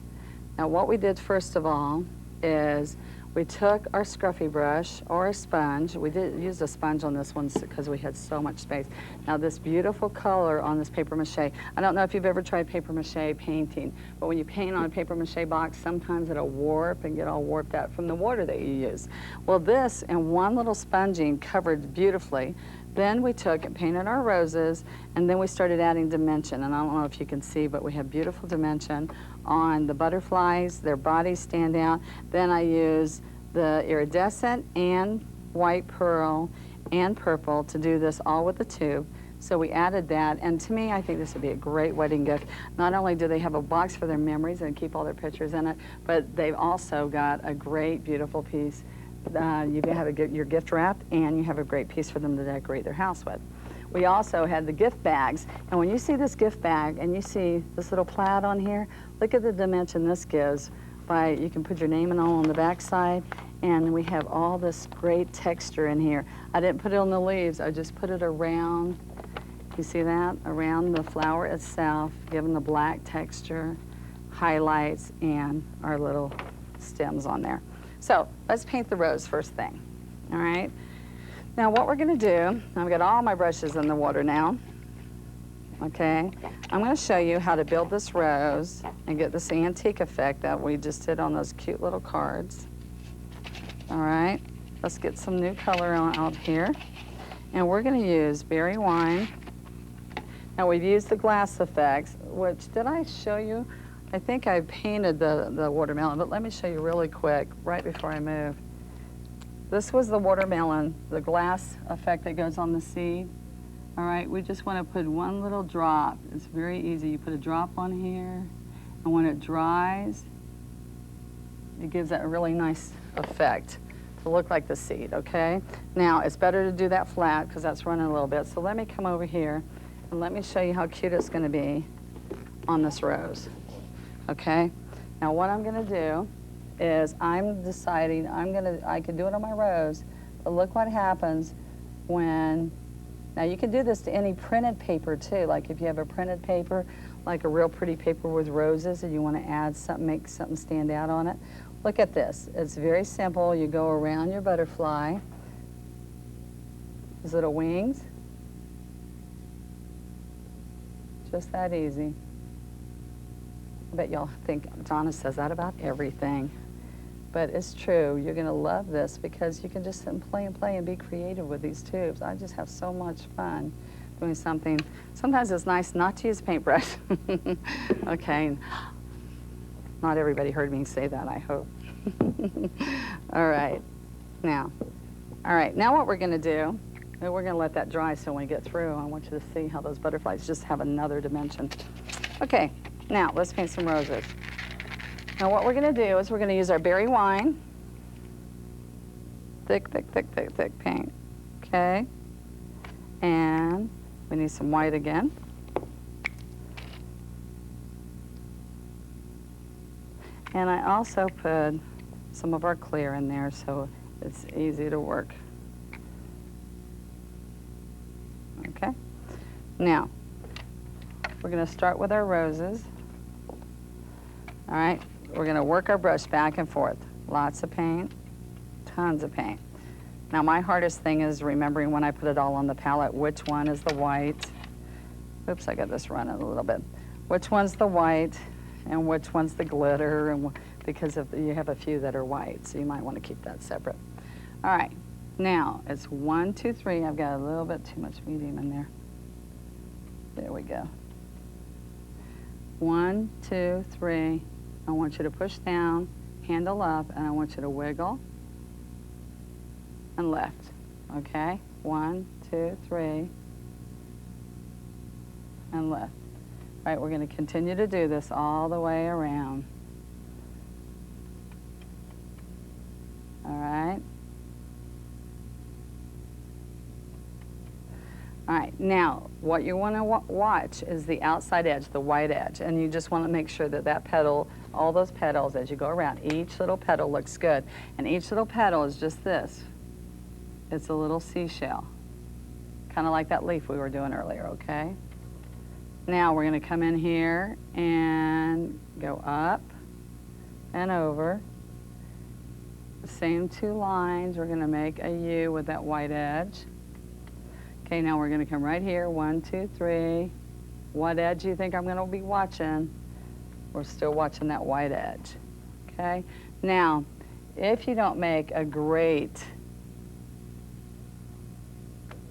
S2: Now, what we did first of all is we took our scruffy brush or a sponge. We did use a sponge on this one because we had so much space. Now, this beautiful color on this paper mache, I don't know if you've ever tried paper mache painting, but when you paint on a paper mache box, sometimes it'll warp and get all warped out from the water that you use. Well, this and one little sponging covered beautifully. Then we took and painted our roses, and then we started adding dimension. And I don't know if you can see, but we have beautiful dimension on the butterflies. Their bodies stand out. Then I use the iridescent and white pearl and purple to do this all with the tube. So we added that, and to me, I think this would be a great wedding gift. Not only do they have a box for their memories and keep all their pictures in it, but they've also got a great, beautiful piece. You have your gift wrapped, and you have a great piece for them to decorate their house with. We also had the gift bags, and when you see this gift bag and you see this little plaid on here, look at the dimension this gives. You can put your name and all on the back side, and we have all this great texture in here. I didn't put it on the leaves, I just put it around, you see that? Around the flower itself, giving the black texture, highlights, and our little stems on there. So let's paint the rose first thing, all right? Now what we're gonna do, I've got all my brushes in the water now, okay? I'm gonna show you how to build this rose and get this antique effect that we just did on those cute little cards. All right, let's get some new color out here. And we're gonna use berry wine. Now we've used the glass effects, which, did I show you? I think I painted the watermelon, but let me show you really quick, right before I move. This was the watermelon, the glass effect that goes on the seed. All right, we just want to put one little drop. It's very easy. You put a drop on here, and when it dries, it gives that a really nice effect to look like the seed, okay? Now, it's better to do that flat because that's running a little bit. So let me come over here, and let me show you how cute it's going to be on this rose. Okay, now what I'm gonna do is I'm deciding I can do it on my rose, but look what happens when, now you can do this to any printed paper too, like if you have a printed paper, like a real pretty paper with roses and you wanna add something, make something stand out on it. Look at this, it's very simple. You go around your butterfly, these little wings, just that easy. I bet y'all think Donna says that about everything, but it's true. You're gonna love this because you can just sit and play and be creative with these tubes. I just have so much fun doing something. Sometimes it's nice not to use a paintbrush. Okay, not everybody heard me say that, I hope. All right, now what we're gonna do, we're gonna let that dry so when we get through, I want you to see how those butterflies just have another dimension. Okay. Now, let's paint some roses. Now, what we're going to do is we're going to use our berry wine. Thick, thick, thick, thick, thick paint. Okay? And we need some white again. And I also put some of our clear in there so it's easy to work. Okay? Now, we're going to start with our roses. All right, we're going to work our brush back and forth. Lots of paint, tons of paint. Now my hardest thing is remembering when I put it all on the palette, which one is the white. Oops, I got this running a little bit. Which one's the white and which one's the glitter, and because you have a few that are white, so you might want to keep that separate. All right, now it's 1, 2, 3. I've got a little bit too much medium in there. There we go. 1, 2, 3. I want you to push down, handle up, and I want you to wiggle and lift. Okay? 1, 2, 3, and lift. All right, we're going to continue to do this all the way around. All right? All right, now what you want to watch is the outside edge, the white edge, and you just want to make sure that that petal, all those petals as you go around, each little petal looks good. And each little petal is just this. It's a little seashell, kind of like that leaf we were doing earlier, okay? Now we're going to come in here and go up and over. The same two lines, we're going to make a U with that white edge. Okay, now we're going to come right here, 1, 2, 3. What edge do you think I'm going to be watching? We're still watching that white edge, okay? Now, if you don't make a great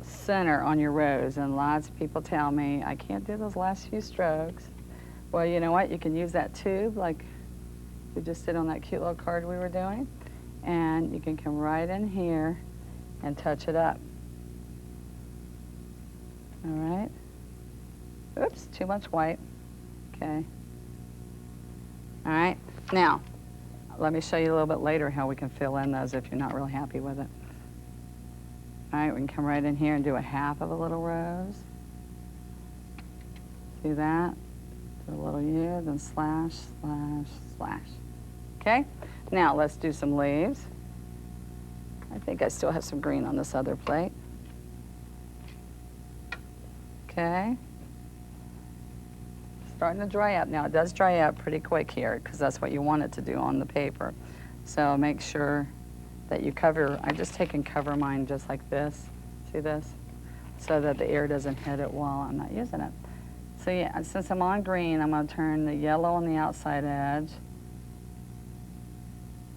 S2: center on your rose, and lots of people tell me, I can't do those last few strokes. Well, you know what? You can use that tube like we just did on that cute little card we were doing, and you can come right in here and touch it up. All right. Oops, too much white. Okay. All right. Now, let me show you a little bit later how we can fill in those if you're not really happy with it. All right, we can come right in here and do a half of a little rose. Do that. Do a little U, then slash, slash, slash. Okay? Now, let's do some leaves. I think I still have some green on this other plate. Okay. Starting to dry up. Now, it does dry up pretty quick here because that's what you want it to do on the paper. So make sure that you cover, I just take and cover mine just like this. See this? So that the air doesn't hit it while I'm not using it. So yeah, since I'm on green, I'm going to turn the yellow on the outside edge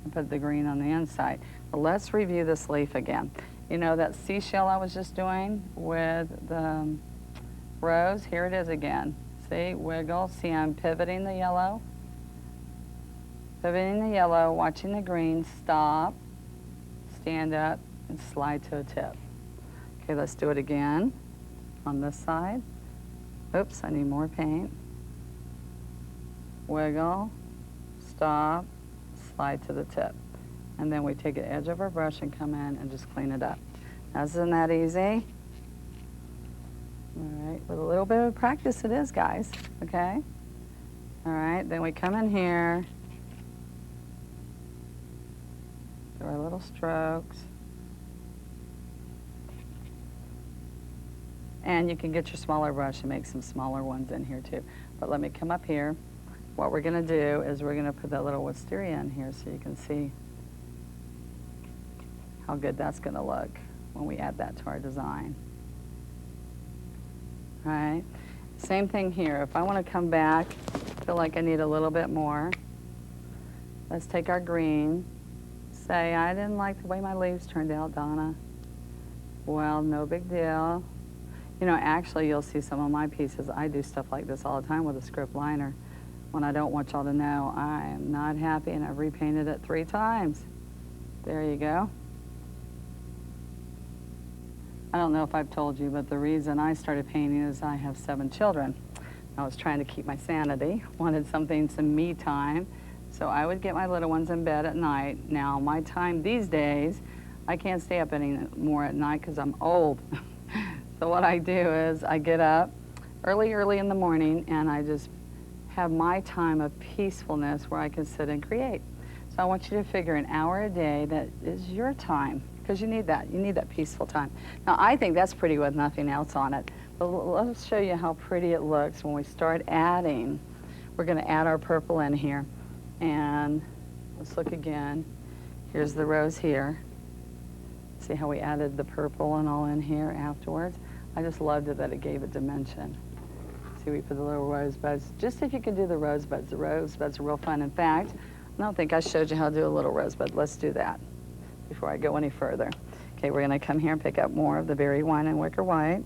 S2: and put the green on the inside. But let's review this leaf again. You know that seashell I was just doing with the rose? Here it is again. See, wiggle. See, I'm pivoting the yellow. Pivoting the yellow, watching the green, stop, stand up, and slide to a tip. Okay, let's do it again on this side. Oops, I need more paint. Wiggle, stop, slide to the tip. And then we take the edge of our brush and come in and just clean it up. Now, isn't that easy? All right, with a little bit of practice it is, guys, okay? All right, then we come in here, do our little strokes. And you can get your smaller brush and make some smaller ones in here too. But let me come up here. What we're gonna do is we're gonna put that little wisteria in here so you can see how good that's gonna look when we add that to our design. All right, same thing here. If I wanna come back, feel like I need a little bit more, let's take our green. Say, I didn't like the way my leaves turned out, Donna. Well, no big deal. You know, actually, you'll see some of my pieces. I do stuff like this all the time with a script liner. When I don't want y'all to know I am not happy and I've repainted it 3 times. There you go. I don't know if I've told you, but the reason I started painting is I have 7 children. I was trying to keep my sanity, wanted something, some me time. So I would get my little ones in bed at night. Now, my time these days, I can't stay up anymore at night because I'm old. So what I do is I get up early in the morning and I just have my time of peacefulness where I can sit and create. So I want you to figure an hour a day that is your time because you need that. You need that peaceful time. Now, I think that's pretty with nothing else on it. But let's show you how pretty it looks when we start adding. We're going to add our purple in here. And let's look again. Here's the rose here. See how we added the purple and all in here afterwards? I just loved it that it gave it dimension. See, we put the little rosebuds. Just if you can do the rosebuds are real fun. In fact, I don't think I showed you how to do a little rosebud. Let's do that before I go any further. Okay, we're gonna come here and pick up more of the berry wine and wicker white.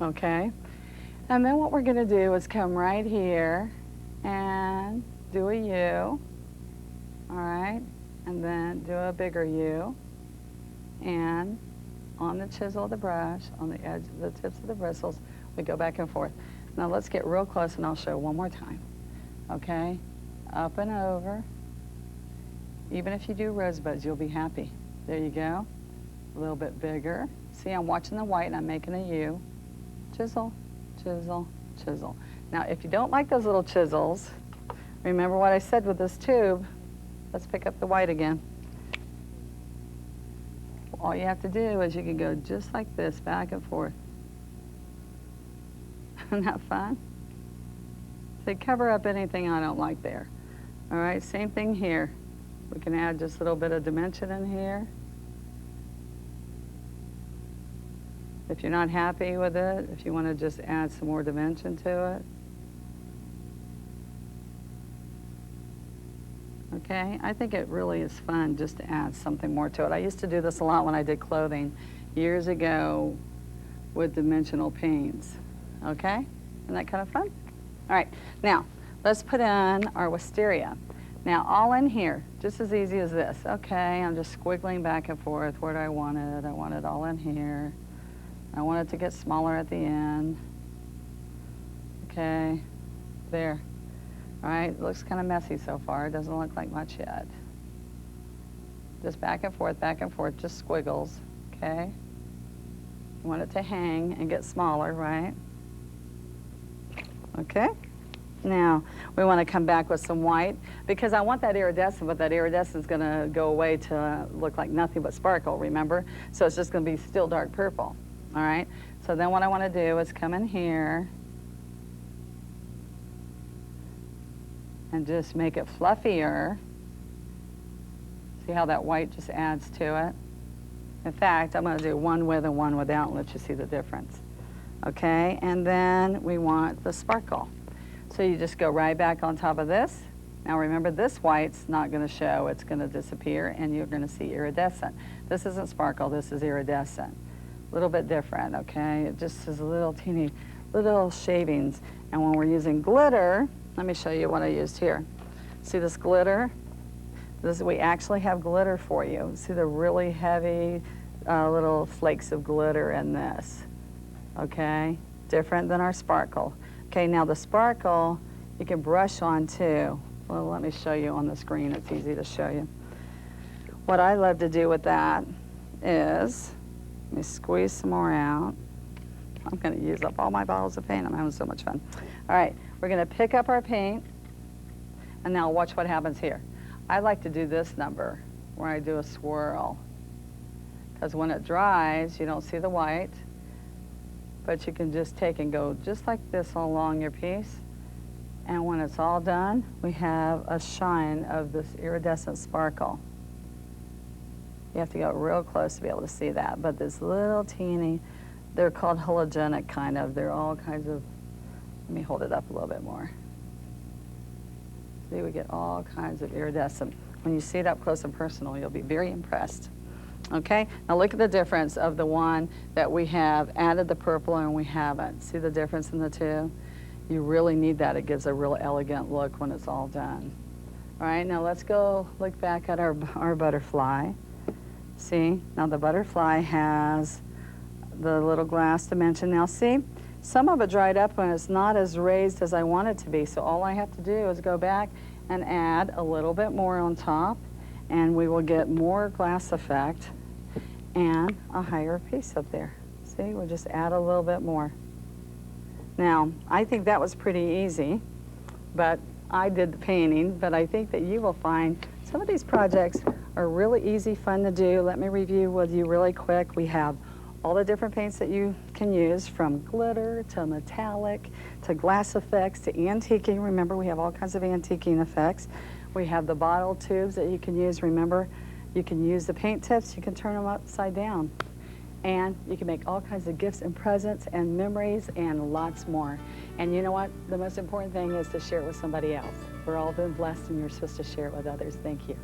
S2: Okay, and then what we're gonna do is come right here and do a U, all right? And then do a bigger U, and on the chisel of the brush, on the edge, the tips of the bristles, we go back and forth. Now let's get real close and I'll show one more time, okay? Up and over. Even if you do rosebuds, you'll be happy. There you go. A little bit bigger, See, I'm watching the white and I'm making a U. Chisel, chisel, chisel. Now, if you don't like those little chisels, remember what I said with this tube. Let's pick up the white again. All you have to do is you can go just like this, back and forth. Isn't that fun? So cover up anything I don't like there. All right, same thing here. We can add just a little bit of dimension in here. If you're not happy with it, if you want to just add some more dimension to it. Okay, I think it really is fun just to add something more to it. I used to do this a lot when I did clothing years ago with dimensional paints. Okay, isn't that kind of fun? All right, now let's put in our wisteria. Now all in here, just as easy as this. Okay, I'm just squiggling back and forth where do I want it. I want it all in here. I want it to get smaller at the end. Okay, there. All right, it looks kind of messy so far. It doesn't look like much yet. Just back and forth, just squiggles, okay? You want it to hang and get smaller, right? Okay. Now, we want to come back with some white because I want that iridescent, but that iridescent is going to go away to look like nothing but sparkle, remember? So it's just going to be still dark purple, all right? So then what I want to do is come in here and just make it fluffier. See how that white just adds to it? In fact, I'm going to do one with and one without and let you see the difference. Okay, and then we want the sparkle. So you just go right back on top of this. Now remember, this white's not going to show, it's going to disappear, and you're going to see iridescent. This isn't sparkle, this is iridescent. A little bit different, okay? It just is little teeny, little shavings. And when we're using glitter, let me show you what I used here. See this glitter? We actually have glitter for you. See the really heavy little flakes of glitter in this, okay? Different than our sparkle. Okay, now the sparkle you can brush on too. Well, let me show you on the screen. It's easy to show you. What I love to do with that is, let me squeeze some more out. I'm going to use up all my bottles of paint. I'm having so much fun. All right, we're going to pick up our paint, and now watch what happens here. I like to do this number where I do a swirl, because when it dries, you don't see the white, but you can just take and go just like this along your piece, and when it's all done, we have a shine of this iridescent sparkle. You have to go real close to be able to see that, but this little teeny, they're called halogenic kind of, they're all kinds of, let me hold it up a little bit more. See, we get all kinds of iridescent. When you see it up close and personal, you'll be very impressed. Okay, now look at the difference of the one that we have added the purple and we haven't. See the difference in the two? You really need that. It gives a real elegant look when it's all done. All right, now let's go look back at our butterfly. See, now the butterfly has the little glass dimension. Now see, some of it dried up and it's not as raised as I want it to be. So all I have to do is go back and add a little bit more on top, and we will get more glass effect and a higher piece up there. See, we'll just add a little bit more. Now, I think that was pretty easy, but I did the painting, but I think that you will find some of these projects are really easy, fun to do. Let me review with you really quick. We have all the different paints that you can use, from glitter to metallic to glass effects to antiquing. Remember, we have all kinds of antiquing effects. We have the bottle tubes that you can use. Remember, you can use the paint tips, you can turn them upside down. And you can make all kinds of gifts and presents and memories and lots more. And you know what? The most important thing is to share it with somebody else. We're all been blessed and you're supposed to share it with others. Thank you.